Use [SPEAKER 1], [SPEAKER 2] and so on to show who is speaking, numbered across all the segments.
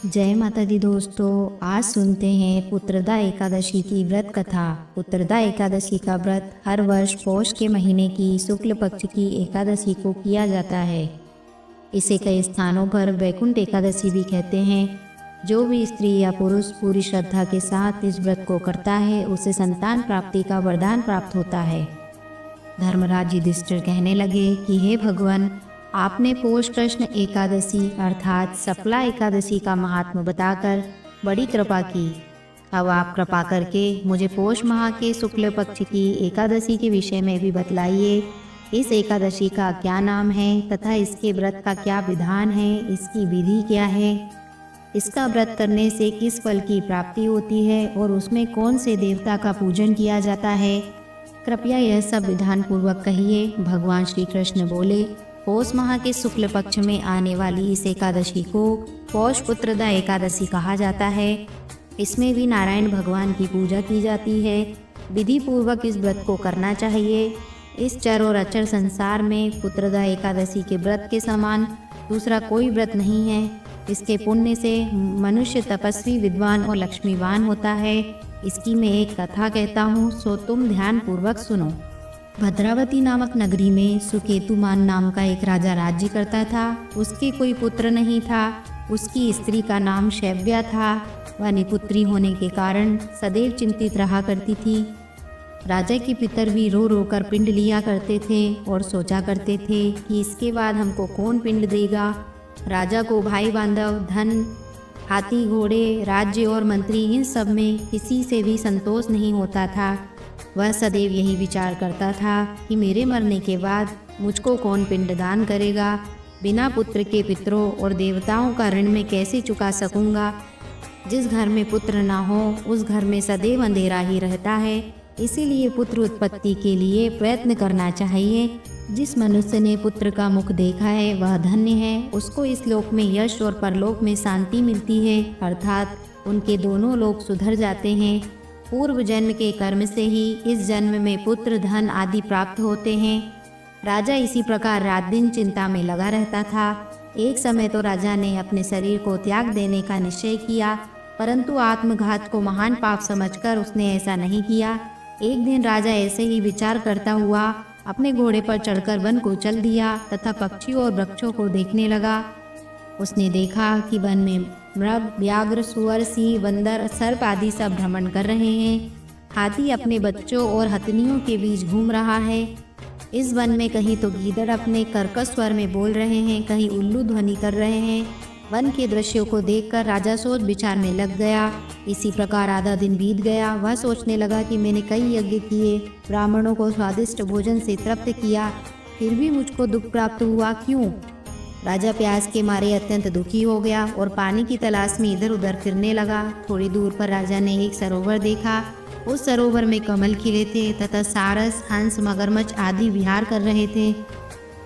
[SPEAKER 1] जय माता दी दोस्तों। आज सुनते हैं पुत्रदा एकादशी की व्रत कथा। पुत्रदा एकादशी का व्रत हर वर्ष पौष के महीने की शुक्ल पक्ष की एकादशी को किया जाता है। इसे कई स्थानों पर वैकुंठ एकादशी भी कहते हैं। जो भी स्त्री या पुरुष पूरी श्रद्धा के साथ इस व्रत को करता है उसे संतान प्राप्ति का वरदान प्राप्त होता है। धर्मराज युधिष्ठिर कहने लगे कि हे भगवान, आपने पौष कृष्ण एकादशी अर्थात सफला एकादशी का महात्म बताकर बड़ी कृपा की। अब आप कृपा करके मुझे पौष माह के शुक्ल पक्ष की एकादशी के विषय में भी बतलाइए। इस एकादशी का क्या नाम है तथा इसके व्रत का क्या विधान है, इसकी विधि क्या है, इसका व्रत करने से किस फल की प्राप्ति होती है और उसमें कौन से देवता का पूजन किया जाता है। कृपया यह सब विधान पूर्वक कहिए। भगवान श्री कृष्ण बोले, पौष माह के शुक्ल पक्ष में आने वाली इस एकादशी को पौष पुत्रदा एकादशी कहा जाता है। इसमें भी नारायण भगवान की पूजा की जाती है। विधि पूर्वक इस व्रत को करना चाहिए। इस चर और अचर संसार में पुत्रदा एकादशी के व्रत के समान दूसरा कोई व्रत नहीं है। इसके पुण्य से मनुष्य तपस्वी, विद्वान और लक्ष्मीवान होता है। इसकी मैं एक कथा कहता हूँ, सो तुम ध्यान पूर्वक सुनो। भद्रावती नामक नगरी में सुकेतुमान नाम का एक राजा राज्य करता था। उसके कोई पुत्र नहीं था। उसकी स्त्री का नाम शैव्या था। वह निपुत्री होने के कारण सदैव चिंतित रहा करती थी। राजा के पितर भी रो रो कर पिंड लिया करते थे और सोचा करते थे कि इसके बाद हमको कौन पिंड देगा। राजा को भाई बांधव, धन, हाथी घोड़े, राज्य और मंत्री, इन सब में किसी से भी संतोष नहीं होता था। वह सदैव यही विचार करता था कि मेरे मरने के बाद मुझको कौन पिंडदान करेगा। बिना पुत्र के पितरों और देवताओं का ऋण मैं कैसे चुका सकूंगा। जिस घर में पुत्र ना हो उस घर में सदैव अंधेरा ही रहता है। इसीलिए पुत्र उत्पत्ति के लिए प्रयत्न करना चाहिए। जिस मनुष्य ने पुत्र का मुख देखा है वह धन्य है। उसको इस लोक में यश और परलोक में शांति मिलती है, अर्थात उनके दोनों लोक सुधर जाते हैं। पूर्व जन्म के कर्म से ही इस जन्म में पुत्र, धन आदि प्राप्त होते हैं। राजा इसी प्रकार रात दिन चिंता में लगा रहता था। एक समय तो राजा ने अपने शरीर को त्याग देने का निश्चय किया, परंतु आत्मघात को महान पाप समझकर उसने ऐसा नहीं किया। एक दिन राजा ऐसे ही विचार करता हुआ अपने घोड़े पर चढ़कर वन को चल दिया तथा पक्षियों और वृक्षों को देखने लगा। उसने देखा कि वन में मृग, व्याघ्र, सुअर, सिंह, बंदर, सर्प आदि सब भ्रमण कर रहे हैं। हाथी अपने बच्चों और हथनियों के बीच घूम रहा है। इस वन में कहीं तो गीदड़ अपने कर्कश स्वर में बोल रहे हैं, कहीं उल्लू ध्वनि कर रहे हैं। वन के दृश्यों को देखकर राजा सोच विचार में लग गया। इसी प्रकार आधा दिन बीत गया। वह सोचने लगा कि मैंने कई यज्ञ किए, ब्राह्मणों को स्वादिष्ट भोजन से तृप्त किया, फिर भी मुझको दुख प्राप्त हुआ, क्यों? राजा प्यास के मारे अत्यंत दुखी हो गया और पानी की तलाश में इधर उधर फिरने लगा। थोड़ी दूर पर राजा ने एक सरोवर देखा। उस सरोवर में कमल खिले थे तथा सारस, हंस, मगरमच्छ आदि विहार कर रहे थे।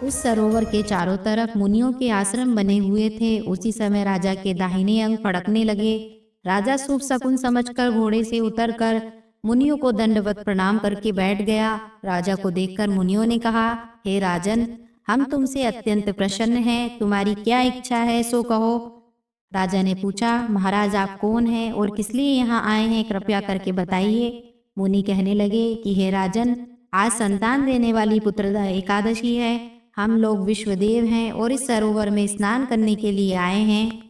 [SPEAKER 1] उस सरोवर के चारों तरफ मुनियों के आश्रम बने हुए थे। उसी समय राजा के दाहिने अंग फड़कने लगे। राजा शुभ शकुन समझकर घोड़े से उतरकर मुनियों को दंडवत प्रणाम करके बैठ गया। राजा को देखकर मुनियों ने कहा, हे राजन, हम तुमसे अत्यंत प्रसन्न हैं। तुम्हारी क्या इच्छा है सो कहो। राजा ने पूछा, महाराज आप कौन हैं और किस लिए यहाँ आए हैं, कृपया करके बताइए। मुनि कहने लगे कि हे राजन, आज संतान देने वाली पुत्रदा एकादशी है। हम लोग विश्वदेव हैं और इस सरोवर में स्नान करने के लिए आए हैं।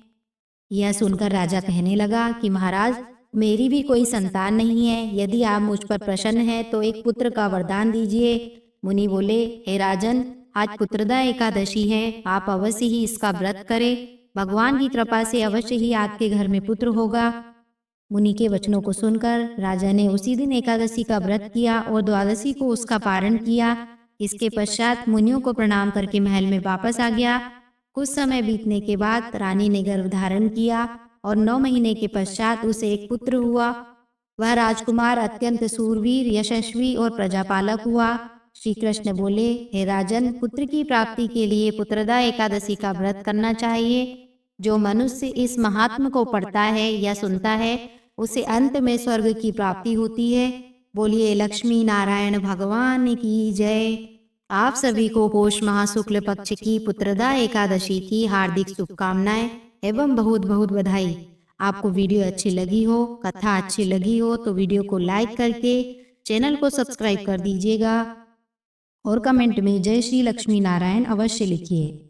[SPEAKER 1] यह सुनकर राजा कहने लगा कि महाराज, मेरी भी कोई संतान नहीं है। यदि आप मुझ पर प्रसन्न हैं तो एक पुत्र का वरदान दीजिए। मुनि बोले, हे राजन, आज पुत्रदा एकादशी है। आप अवश्य ही इसका व्रत करें। भगवान की कृपा से अवश्य ही आपके घर में पुत्र होगा। मुनि के वचनों को सुनकर राजा ने उसी दिन एकादशी का व्रत किया और द्वादशी को उसका पारण किया। इसके पश्चात मुनियों को प्रणाम करके महल में वापस आ गया। कुछ समय बीतने के बाद रानी ने गर्भ धारण किया और 9 महीने के पश्चात उसे एक पुत्र हुआ। वह राजकुमार अत्यंत सूरवीर, यशस्वी और प्रजापालक हुआ। श्री कृष्ण बोले, हे राजन, पुत्र की प्राप्ति के लिए पुत्रदा एकादशी का व्रत करना चाहिए। जो मनुष्य इस महात्म को पढ़ता है या सुनता है उसे अंत में स्वर्ग की प्राप्ति होती है। बोलिए लक्ष्मी नारायण भगवान की जय। आप सभी को पौष माह शुक्ल पक्ष की पुत्रदा एकादशी की हार्दिक शुभकामनाएं। एवं बहुत बहुत बधाई। आपको वीडियो अच्छी लगी हो, कथा अच्छी लगी हो तो वीडियो को लाइक करके चैनल को सब्सक्राइब कर दीजिएगा और कमेंट में जय श्री लक्ष्मी नारायण अवश्य लिखिए।